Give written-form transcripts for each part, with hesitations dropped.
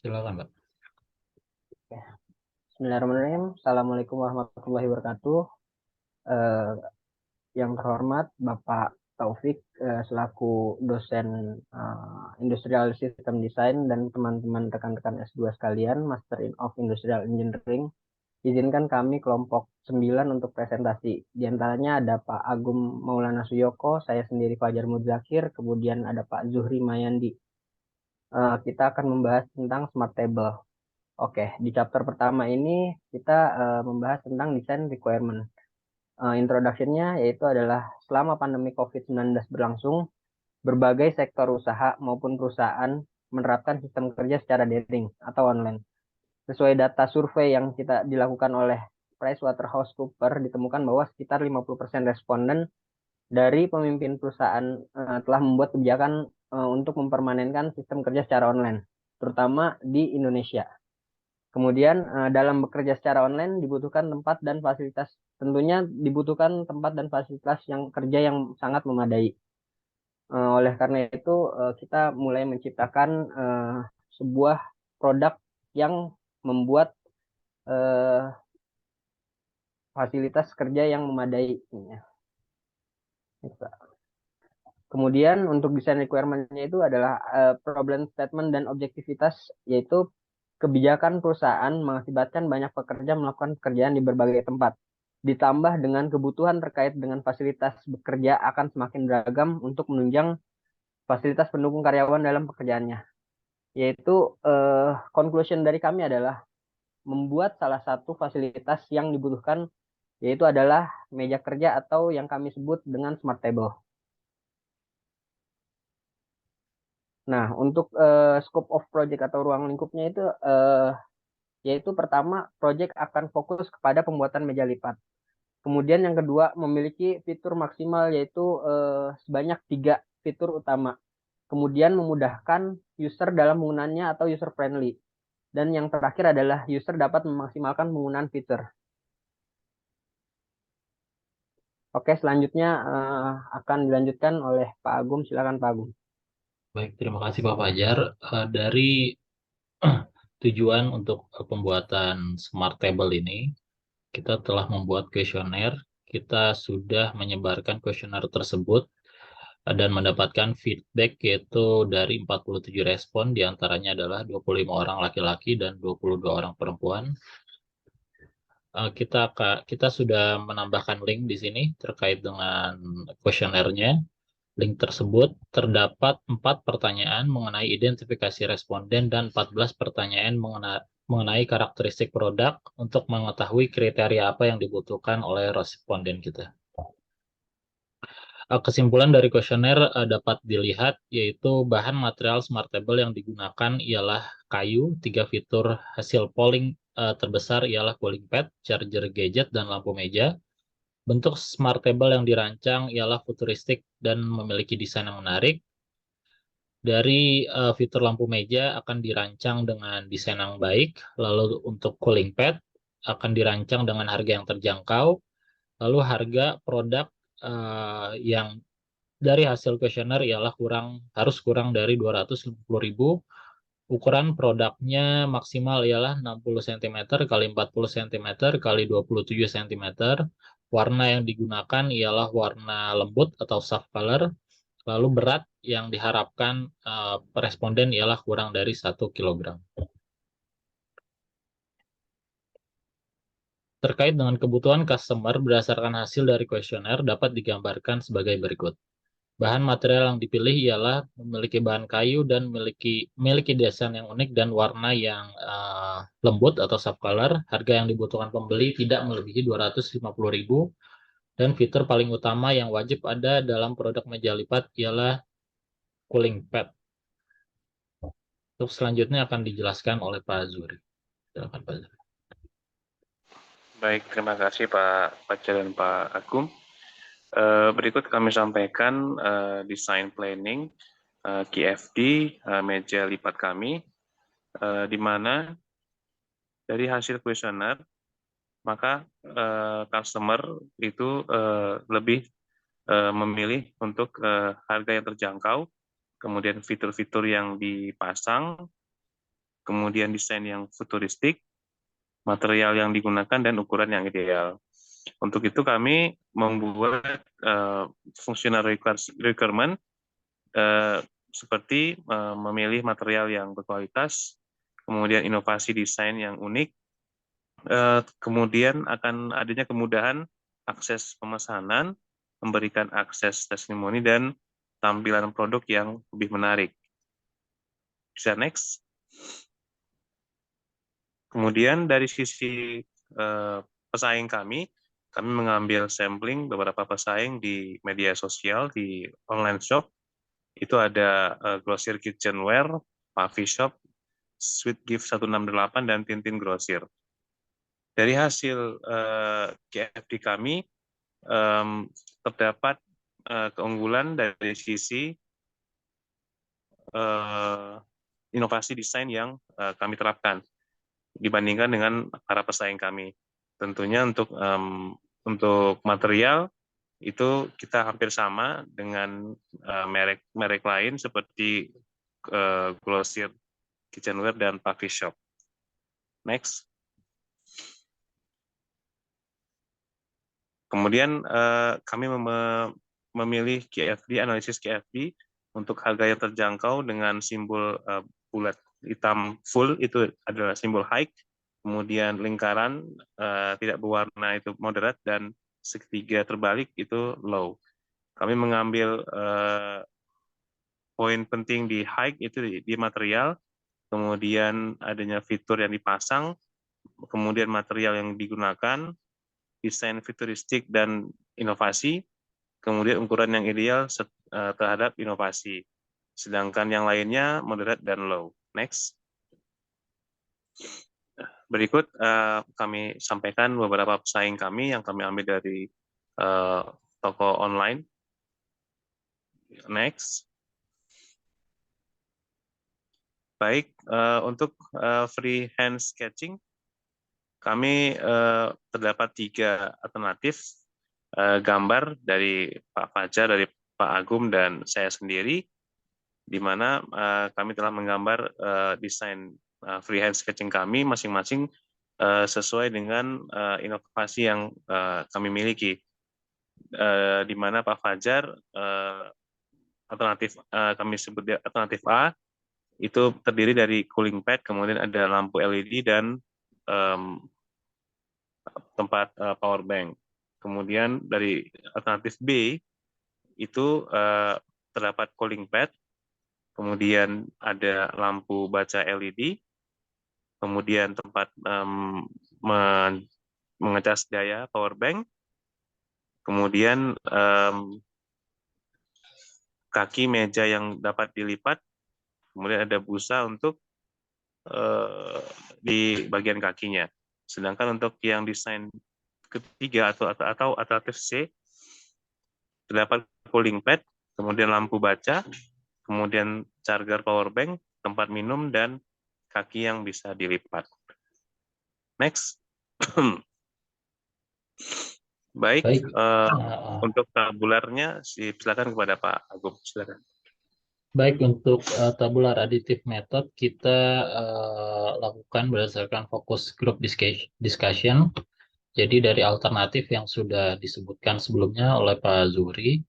Silakan, Mbak. Bismillahirrahmanirrahim. Assalamualaikum warahmatullahi wabarakatuh. Eh, yang terhormat Bapak Taufik selaku dosen Industrial System Design dan teman-teman rekan-rekan S2 sekalian, Master of Industrial Engineering. Izinkan kami kelompok 9 untuk presentasi. Di antaranya ada Pak Agum Maulana Suyoko, saya sendiri Fajar Mudzakir, kemudian ada Pak Zuhri Mayandi. Kita akan membahas tentang Smart Table. Oke, di chapter pertama ini kita membahas tentang design requirement. Introduction-nya yaitu adalah selama pandemi COVID-19 berlangsung, berbagai sektor usaha maupun perusahaan menerapkan sistem kerja secara daring atau online. Sesuai data survei yang kita dilakukan oleh PricewaterhouseCoopers, ditemukan bahwa sekitar 50% responden dari pemimpin perusahaan telah membuat kebijakan untuk mempermanenkan sistem kerja secara online, terutama di Indonesia. Kemudian dalam bekerja secara online dibutuhkan tempat dan fasilitas. Tentunya dibutuhkan tempat dan fasilitas yang kerja yang sangat memadai. Oleh karena itu kita mulai menciptakan sebuah produk yang membuat eh, fasilitas kerja yang memadai. Kemudian untuk desain requirement-nya itu adalah problem statement dan objektivitas, yaitu kebijakan perusahaan mengakibatkan banyak pekerja melakukan pekerjaan di berbagai tempat. Ditambah dengan kebutuhan terkait dengan fasilitas bekerja akan semakin beragam untuk menunjang fasilitas pendukung karyawan dalam pekerjaannya. Yaitu conclusion dari kami adalah membuat salah satu fasilitas yang dibutuhkan yaitu adalah meja kerja atau yang kami sebut dengan smart table. Nah, untuk scope of project atau ruang lingkupnya itu yaitu pertama, project akan fokus kepada pembuatan meja lipat. Kemudian yang kedua, memiliki fitur maksimal yaitu sebanyak 3 fitur utama. Kemudian memudahkan user dalam penggunaannya atau user friendly. Dan yang terakhir adalah user dapat memaksimalkan penggunaan fitur. Oke, selanjutnya akan dilanjutkan oleh Pak Agum. Silakan Pak Agum. Baik, terima kasih Pak Fajar. Dari tujuan untuk pembuatan Smart Table ini, kita telah membuat kuesioner. Kita sudah menyebarkan kuesioner tersebut dan mendapatkan feedback yaitu dari 47 respon, diantaranya adalah 25 orang laki-laki dan 22 orang perempuan. Kita sudah menambahkan link di sini terkait dengan kuesionernya. Link tersebut terdapat 4 pertanyaan mengenai identifikasi responden dan 14 pertanyaan mengenai karakteristik produk untuk mengetahui kriteria apa yang dibutuhkan oleh responden kita. Kesimpulan dari kuesioner dapat dilihat yaitu bahan material smart table yang digunakan ialah kayu, 3 fitur hasil polling terbesar ialah cooling pad, charger gadget, dan lampu meja. Bentuk smart table yang dirancang ialah futuristik dan memiliki desain yang menarik. Dari fitur lampu meja akan dirancang dengan desain yang baik, lalu untuk cooling pad akan dirancang dengan harga yang terjangkau, lalu harga produk yang dari hasil kuesioner ialah harus kurang dari 250.000. Ukuran produknya maksimal ialah 60 cm kali 40 cm kali 27 cm. Warna yang digunakan ialah warna lembut atau soft color. Lalu berat yang diharapkan responden ialah kurang dari 1 kg. Terkait dengan kebutuhan customer berdasarkan hasil dari kuesioner dapat digambarkan sebagai berikut. Bahan material yang dipilih ialah memiliki bahan kayu dan memiliki desain yang unik dan warna yang lembut atau soft color. Harga yang dibutuhkan pembeli tidak melebihi 250.000. Dan fitur paling utama yang wajib ada dalam produk meja lipat ialah cooling pad. Untuk selanjutnya akan dijelaskan oleh Pak Zuri. Silakan Pak Zuri. Baik, terima kasih Pak Fajar dan Pak Agung. Berikut kami sampaikan design planning KFD meja lipat kami, di mana dari hasil kuesioner maka customer itu lebih memilih untuk harga yang terjangkau, kemudian fitur-fitur yang dipasang, kemudian desain yang futuristik, material yang digunakan, dan ukuran yang ideal. Untuk itu kami membuat functional requirement seperti memilih material yang berkualitas, kemudian inovasi desain yang unik, kemudian akan adanya kemudahan akses pemesanan, memberikan akses testimoni, dan tampilan produk yang lebih menarik. Bisa next. Kemudian dari sisi pesaing kami mengambil sampling beberapa pesaing di media sosial, di online shop. Itu ada Grosir Kitchenware, Puffy Shop, Sweet Gift 168, dan Tintin Grosir. Dari hasil KFD kami, terdapat keunggulan dari sisi inovasi desain yang kami terapkan dibandingkan dengan para pesaing kami. Tentunya untuk material itu kita hampir sama dengan merek lain seperti Grosir Kitchenware dan Puffy Shop. Next. Kemudian kami memilih analisis KFD untuk harga yang terjangkau dengan simbol bulat hitam full itu adalah simbol high, kemudian lingkaran tidak berwarna itu moderate, dan segitiga terbalik itu low. Kami mengambil poin penting di high itu di material, kemudian adanya fitur yang dipasang, kemudian material yang digunakan, desain futuristik dan inovasi, kemudian ukuran yang ideal terhadap inovasi. Sedangkan yang lainnya moderate dan low. Next. Berikut kami sampaikan beberapa pesaing kami yang kami ambil dari toko online. Next. Baik, untuk freehand sketching, kami terdapat 3 alternatif gambar dari Pak Fajar, dari Pak Agum, dan saya sendiri, di mana kami telah menggambar desain freehand sketching kami masing-masing sesuai dengan inovasi yang kami miliki. Di mana Pak Fajar alternatif kami sebut alternatif A itu terdiri dari cooling pad, kemudian ada lampu LED dan tempat power bank. Kemudian dari alternatif B itu terdapat cooling pad, kemudian ada lampu baca LED, kemudian tempat mengecas daya power bank, kemudian kaki meja yang dapat dilipat, kemudian ada busa untuk di bagian kakinya. Sedangkan untuk yang desain ketiga atau alternatif C, terdapat cooling pad, kemudian lampu baca, kemudian charger power bank, tempat minum, dan kaki yang bisa dilipat. Next. Baik, untuk tabularnya silakan kepada Pak Agung, silakan. Baik, untuk tabular additive method kita lakukan berdasarkan fokus group discussion. Jadi dari alternatif yang sudah disebutkan sebelumnya oleh Pak Zuhri,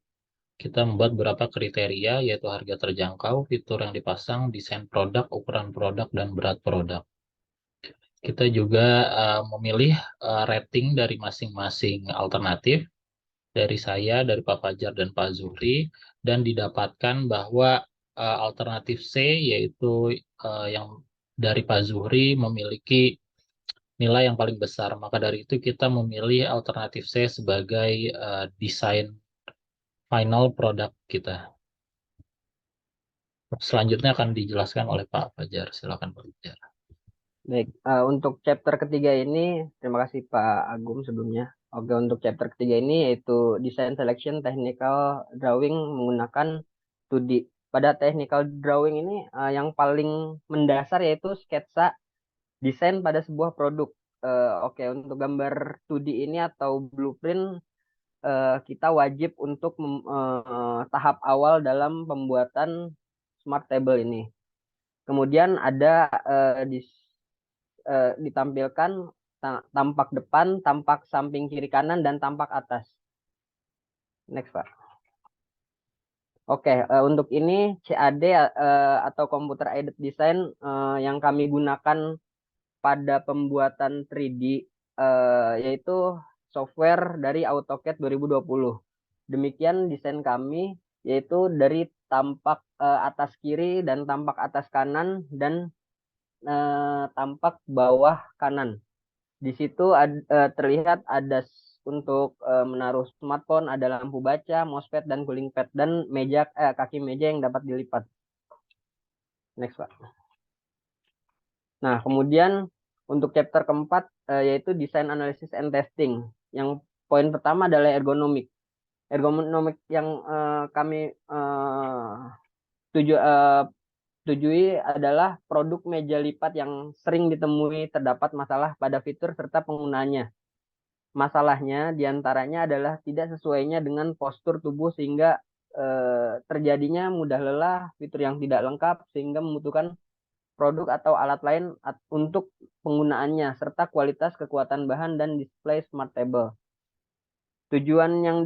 kita membuat beberapa kriteria, yaitu harga terjangkau, fitur yang dipasang, desain produk, ukuran produk, dan berat produk. Kita juga memilih rating dari masing-masing alternatif, dari saya, dari Pak Fajar, dan Pak Zuhri, dan didapatkan bahwa alternatif C, yaitu yang dari Pak Zuhri, memiliki nilai yang paling besar. Maka dari itu kita memilih alternatif C sebagai desain final produk kita. Selanjutnya akan dijelaskan oleh Pak Fajar. Silakan Pak Fajar. Baik, untuk chapter ketiga ini, terima kasih Pak Agum sebelumnya. Oke, untuk chapter ketiga ini yaitu Design Selection Technical Drawing menggunakan 2D. Pada technical drawing ini yang paling mendasar yaitu sketsa desain pada sebuah produk. Oke, untuk gambar 2D ini atau blueprint kita wajib untuk tahap awal dalam pembuatan smart table ini. Kemudian ada ditampilkan tampak depan, tampak samping kiri kanan, dan tampak atas. Next, Pak. Oke, untuk ini CAD atau Computer Aided Design yang kami gunakan pada pembuatan 3D yaitu software dari AutoCAD 2020. Demikian desain kami, yaitu dari tampak atas kiri dan tampak atas kanan dan tampak bawah kanan. Di situ terlihat ada untuk menaruh smartphone, ada lampu baca, mousepad dan cooling pad, dan meja kaki meja yang dapat dilipat. Next, Pak. Nah, kemudian untuk chapter keempat yaitu design analysis and testing. Yang poin pertama adalah ergonomik. Ergonomik yang kami tujui adalah produk meja lipat yang sering ditemui terdapat masalah pada fitur serta penggunaannya. Masalahnya diantaranya adalah tidak sesuainya dengan postur tubuh sehingga terjadinya mudah lelah, fitur yang tidak lengkap sehingga membutuhkan produk atau alat lain untuk penggunaannya, serta kualitas kekuatan bahan dan display smart table. Tujuan yang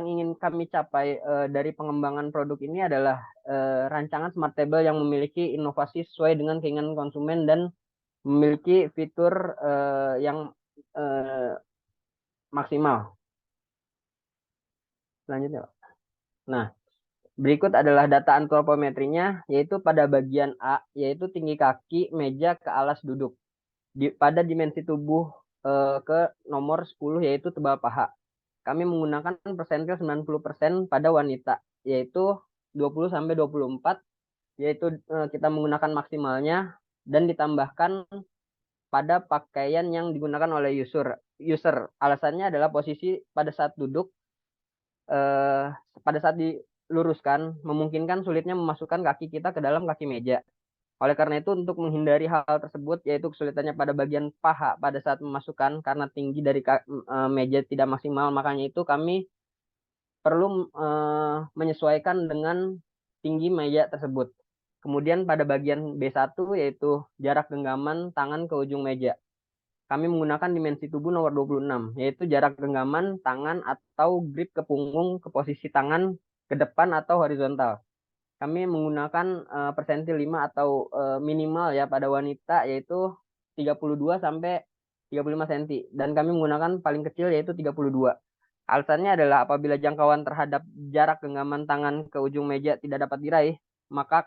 ingin kami capai dari pengembangan produk ini adalah rancangan smart table yang memiliki inovasi sesuai dengan keinginan konsumen dan memiliki fitur yang maksimal. Selanjutnya, Pak. Nah, berikut adalah data antropometrinya, yaitu pada bagian A, yaitu tinggi kaki meja ke alas duduk. Pada dimensi tubuh ke nomor 10, yaitu tebal paha. Kami menggunakan persentil 90% pada wanita, yaitu 20-24, yaitu kita menggunakan maksimalnya, dan ditambahkan pada pakaian yang digunakan oleh user. Alasannya adalah posisi pada saat duduk, pada saat diluruskan, memungkinkan sulitnya memasukkan kaki kita ke dalam kaki meja. Oleh karena itu, untuk menghindari hal tersebut, yaitu kesulitannya pada bagian paha pada saat memasukkan karena tinggi dari meja tidak maksimal, makanya itu kami perlu menyesuaikan dengan tinggi meja tersebut. Kemudian pada bagian B1, yaitu jarak genggaman tangan ke ujung meja. Kami menggunakan dimensi tubuh nomor 26, yaitu jarak genggaman tangan atau grip ke punggung ke posisi tangan ke depan atau horizontal. Kami menggunakan persentil 5 atau minimal ya pada wanita, yaitu 32 sampai 35 cm, dan kami menggunakan paling kecil yaitu 32. Alasannya adalah apabila jangkauan terhadap jarak genggaman tangan ke ujung meja tidak dapat diraih, maka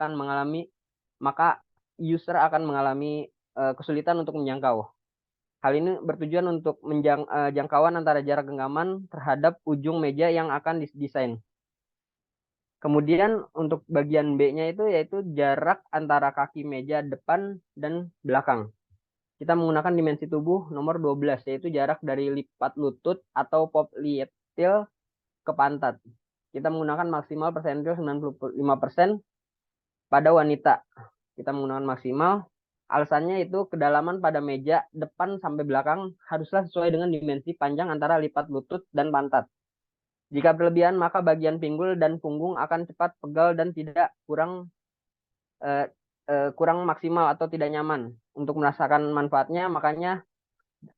user akan mengalami kesulitan untuk menjangkau. Hal ini bertujuan untuk jangkauan antara jarak genggaman terhadap ujung meja yang akan didesain. Kemudian untuk bagian B-nya itu yaitu jarak antara kaki meja depan dan belakang. Kita menggunakan dimensi tubuh nomor 12, yaitu jarak dari lipat lutut atau popliteal ke pantat. Kita menggunakan maksimal persentil 95% pada wanita. Kita menggunakan maksimal. Alasannya itu kedalaman pada meja depan sampai belakang haruslah sesuai dengan dimensi panjang antara lipat lutut dan pantat. Jika berlebihan, maka bagian pinggul dan punggung akan cepat pegal dan tidak kurang maksimal atau tidak nyaman. Untuk merasakan manfaatnya, makanya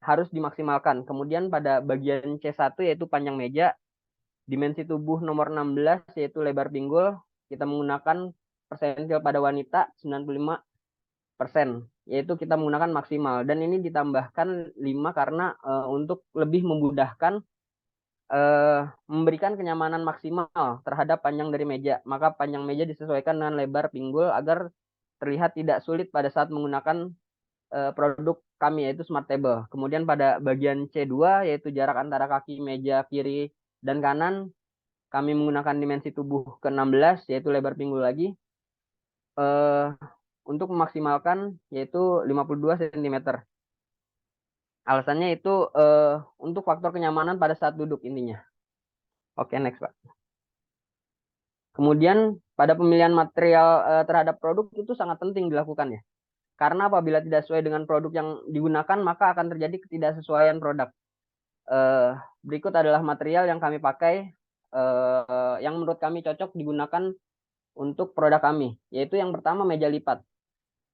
harus dimaksimalkan. Kemudian pada bagian C1, yaitu panjang meja, dimensi tubuh nomor 16, yaitu lebar pinggul, kita menggunakan persentil pada wanita 95%, yaitu kita menggunakan maksimal. Dan ini ditambahkan 5 karena untuk lebih memudahkan memberikan kenyamanan maksimal terhadap panjang dari meja. Maka panjang meja disesuaikan dengan lebar pinggul agar terlihat tidak sulit pada saat menggunakan produk kami, yaitu smart table. Kemudian pada bagian C2, yaitu jarak antara kaki meja kiri dan kanan, kami menggunakan dimensi tubuh ke-16, yaitu lebar pinggul lagi, untuk memaksimalkan yaitu 52 cm. Alasannya itu untuk faktor kenyamanan pada saat duduk intinya. Oke, next, Pak. Kemudian pada pemilihan material terhadap produk itu sangat penting dilakukan ya. Karena apabila tidak sesuai dengan produk yang digunakan, maka akan terjadi ketidaksesuaian produk. Berikut adalah material yang kami pakai, yang menurut kami cocok digunakan untuk produk kami, yaitu yang pertama meja lipat.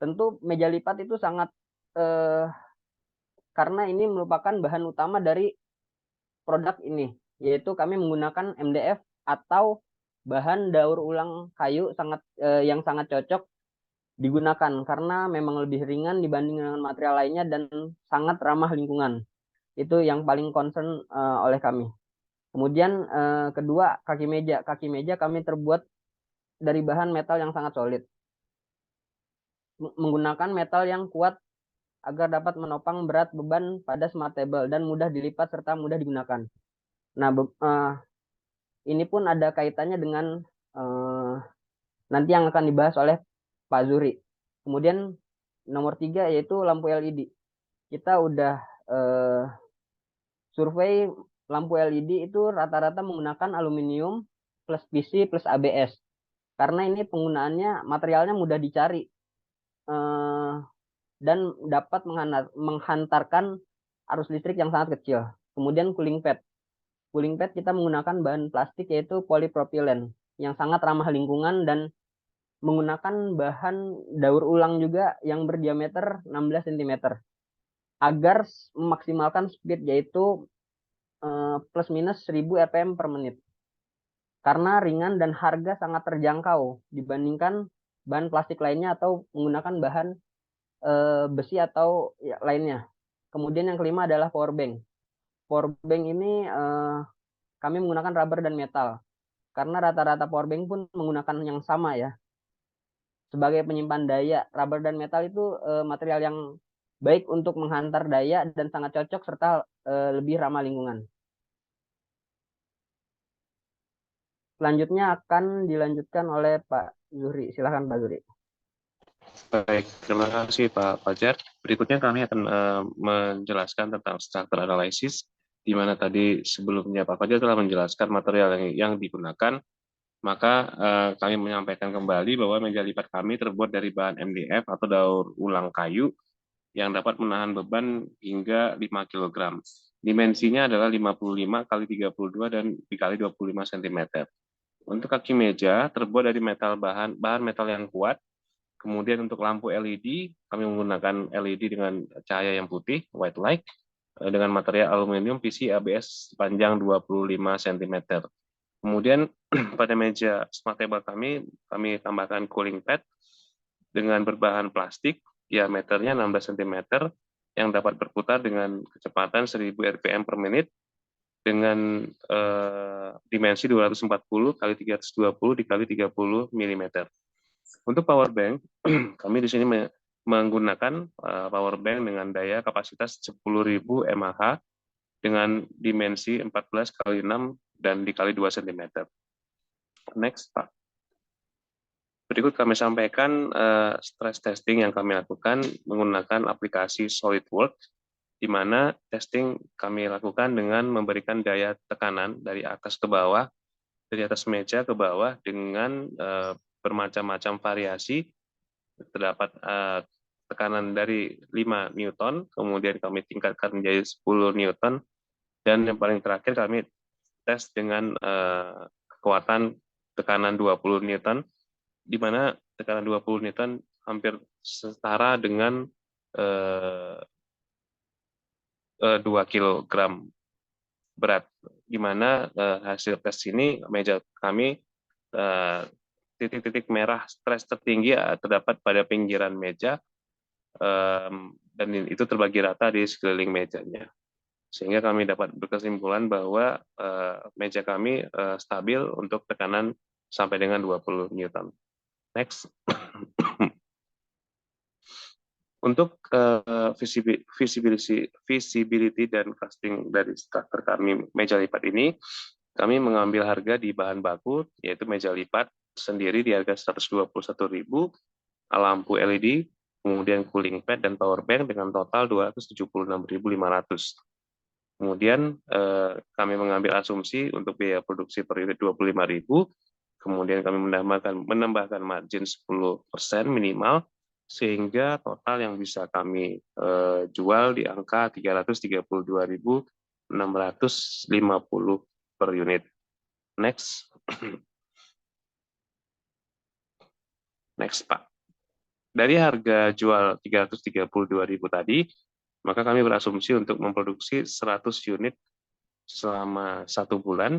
Tentu meja lipat itu sangat karena ini merupakan bahan utama dari produk ini, yaitu kami menggunakan MDF atau bahan daur ulang kayu yang sangat cocok digunakan karena memang lebih ringan dibanding dengan material lainnya dan sangat ramah lingkungan. Itu yang paling concern oleh kami. Kemudian kedua, kaki meja. Kaki meja kami terbuat dari bahan metal yang sangat solid. Menggunakan metal yang kuat agar dapat menopang berat beban pada smart table dan mudah dilipat serta mudah digunakan. Nah, ini pun ada kaitannya dengan nanti yang akan dibahas oleh Pak Zuri. Kemudian nomor 3 yaitu lampu LED. Kita udah survei lampu LED itu rata-rata menggunakan aluminium plus PC plus ABS. Karena ini penggunaannya materialnya mudah dicari dan dapat menghantarkan arus listrik yang sangat kecil. Kemudian cooling pad. Cooling pad kita menggunakan bahan plastik yaitu polipropilen yang sangat ramah lingkungan dan menggunakan bahan daur ulang juga yang berdiameter 16 cm agar memaksimalkan speed yaitu plus minus 1000 rpm per menit. Karena ringan dan harga sangat terjangkau dibandingkan bahan plastik lainnya atau menggunakan bahan besi atau lainnya. Kemudian yang kelima adalah power bank. Power bank ini kami menggunakan rubber dan metal. Karena rata-rata power bank pun menggunakan yang sama ya. Sebagai penyimpan daya, rubber dan metal itu material yang baik untuk menghantar daya dan sangat cocok serta lebih ramah lingkungan. Selanjutnya akan dilanjutkan oleh Pak Zuri. Silakan Pak Zuri. Baik, terima kasih Pak Fajar. Berikutnya kami akan menjelaskan tentang structure analysis, di mana tadi sebelumnya Pak Fajar telah menjelaskan material yang digunakan. Maka kami menyampaikan kembali bahwa meja lipat kami terbuat dari bahan MDF atau daur ulang kayu yang dapat menahan beban hingga 5 kg. Dimensinya adalah 55 x 32 dan dikali 25 cm. Untuk kaki meja terbuat dari bahan metal yang kuat. Kemudian untuk lampu LED, kami menggunakan LED dengan cahaya yang putih, white light, dengan material aluminium PC ABS sepanjang 25 cm. Kemudian pada meja smart table kami tambahkan cooling pad dengan berbahan plastik, diameternya 16 cm, yang dapat berputar dengan kecepatan 1000 rpm per menit, dengan dimensi 240 x 320 dikali 30 mm. Untuk power bank, kami di sini menggunakan power bank dengan daya kapasitas 10.000 mAh dengan dimensi 14 x 6 dan dikali 2 cm. Next, Pak. Berikut kami sampaikan stress testing yang kami lakukan menggunakan aplikasi SolidWorks, di mana testing kami lakukan dengan memberikan daya tekanan dari atas ke bawah, dari atas meja ke bawah dengan bermacam-macam variasi. Terdapat tekanan dari 5 Newton, kemudian kami tingkatkan menjadi 10 Newton, dan yang paling terakhir kami tes dengan kekuatan tekanan 20 Newton, di mana tekanan 20 Newton hampir setara dengan 2 kg berat, di mana hasil tes ini meja kami titik-titik merah stres tertinggi terdapat pada pinggiran meja, dan itu terbagi rata di sekeliling mejanya, sehingga kami dapat berkesimpulan bahwa meja kami stabil untuk tekanan sampai dengan 20 Newton. Next. Untuk visibility dan costing dari struktur kami meja lipat ini, kami mengambil harga di bahan baku, yaitu meja lipat sendiri di harga 121.000, lampu LED, kemudian cooling pad dan power bank dengan total 276.500. Kemudian kami mengambil asumsi untuk biaya produksi per unit 25.000, kemudian kami menambahkan margin 10% minimal, sehingga total yang bisa kami jual di angka 332.650 per unit. Next. Next, Pak. Dari harga jual 332.000 tadi, maka kami berasumsi untuk memproduksi 100 unit selama 1 bulan,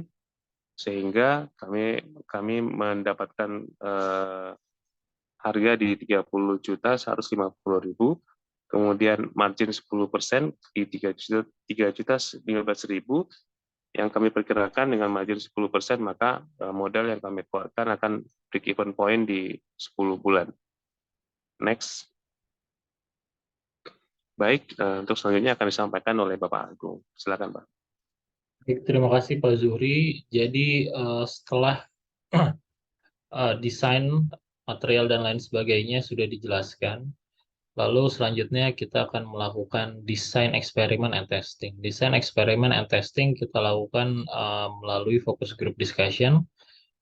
sehingga kami mendapatkan harga di 30.150.000, kemudian margin 10% di 3.015.000, yang kami perkirakan dengan margin 10%, maka modal yang kami keluarkan akan break even point di 10 bulan. Next. Baik, untuk selanjutnya akan disampaikan oleh Bapak Agung. Silakan, Pak. Baik, terima kasih Pak Zuhri. Jadi setelah desain, material, dan lain sebagainya sudah dijelaskan, lalu selanjutnya kita akan melakukan desain eksperimen and testing. Desain eksperimen and testing kita lakukan melalui focus group discussion.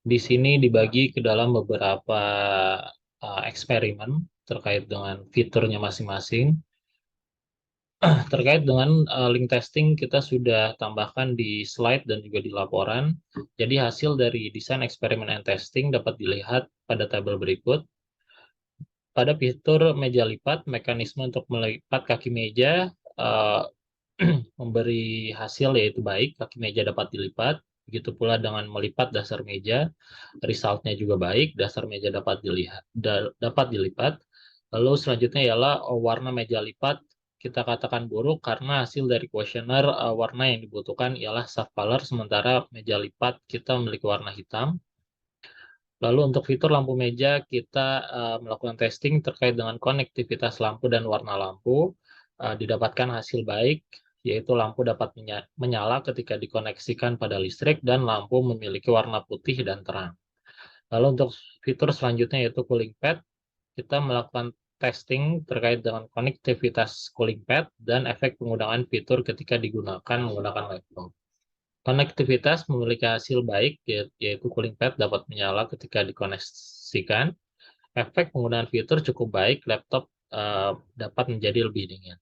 Di sini dibagi ke dalam beberapa eksperimen terkait dengan fiturnya masing-masing. Terkait dengan link testing, kita sudah tambahkan di slide dan juga di laporan. Jadi hasil dari desain eksperimen and testing dapat dilihat pada tabel berikut. Pada fitur meja lipat, mekanisme untuk melipat kaki meja memberi hasil yaitu baik, kaki meja dapat dilipat. Begitu pula dengan melipat dasar meja, resultnya juga baik, dasar meja dapat dilipat. Lalu selanjutnya ialah warna meja lipat kita katakan buruk karena hasil dari kuesioner warna yang dibutuhkan ialah soft color, sementara meja lipat kita memiliki warna hitam. Lalu untuk fitur lampu meja kita melakukan testing terkait dengan konektivitas lampu dan warna lampu. Didapatkan hasil baik, yaitu lampu dapat menyala ketika dikoneksikan pada listrik dan lampu memiliki warna putih dan terang. Lalu untuk fitur selanjutnya yaitu cooling pad, kita melakukan testing terkait dengan konektivitas cooling pad dan efek penggunaan fitur ketika digunakan menggunakan laptop. Konektivitas memiliki hasil baik, yaitu cooling pad dapat menyala ketika dikoneksikan. Efek penggunaan fitur cukup baik, laptop dapat menjadi lebih dingin.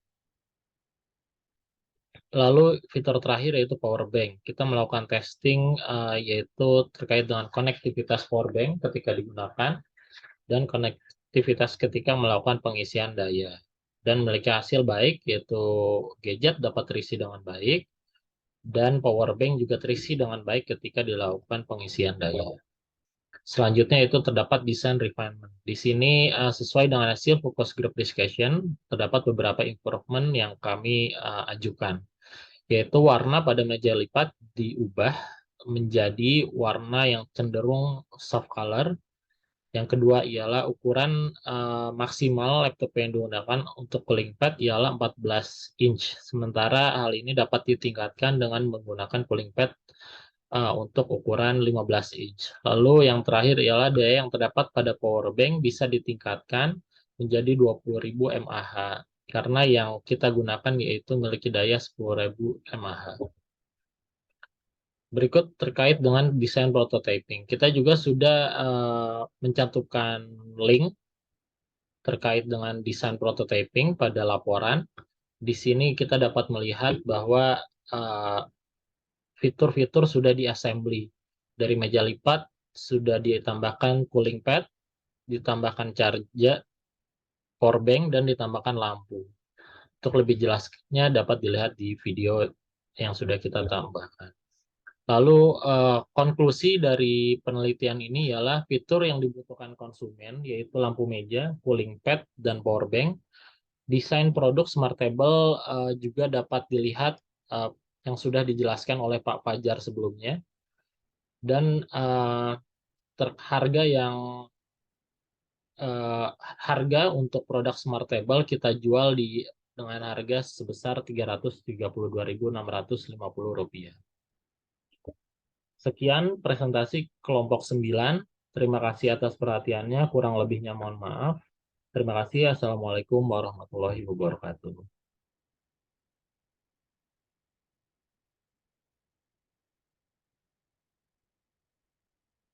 Lalu fitur terakhir yaitu power bank. Kita melakukan testing yaitu terkait dengan konektivitas power bank ketika digunakan dan konektivitas ketika melakukan pengisian daya. Dan memiliki hasil baik, yaitu gadget dapat terisi dengan baik, dan power bank juga terisi dengan baik ketika dilakukan pengisian daya. Selanjutnya itu terdapat design refinement. Di sini sesuai dengan hasil focus group discussion, terdapat beberapa improvement yang kami ajukan, yaitu warna pada meja lipat diubah menjadi warna yang cenderung soft color. Yang kedua ialah ukuran maksimal laptop yang digunakan untuk cooling pad ialah 14 inch. Sementara hal ini dapat ditingkatkan dengan menggunakan cooling pad untuk ukuran 15 inch. Lalu yang terakhir ialah daya yang terdapat pada power bank bisa ditingkatkan menjadi 20.000 mAh. Karena yang kita gunakan yaitu memiliki daya 10.000 mAh. Berikut terkait dengan desain prototyping. Kita juga sudah mencantumkan link terkait dengan desain prototyping pada laporan. Di sini kita dapat melihat bahwa fitur-fitur sudah diassembly. Dari meja lipat sudah ditambahkan cooling pad, ditambahkan charger, power bank, dan ditambahkan lampu. Untuk lebih jelasnya dapat dilihat di video yang sudah kita tambahkan. Lalu konklusi dari penelitian ini ialah fitur yang dibutuhkan konsumen yaitu lampu meja, cooling pad, dan power bank. Desain produk Smartable juga dapat dilihat yang sudah dijelaskan oleh Pak Fajar sebelumnya. Dan harga untuk produk Smartable kita jual dengan harga sebesar Rp332.650. Sekian presentasi kelompok 9. Terima kasih atas perhatiannya. Kurang lebihnya mohon maaf. Terima kasih. Assalamualaikum warahmatullahi wabarakatuh.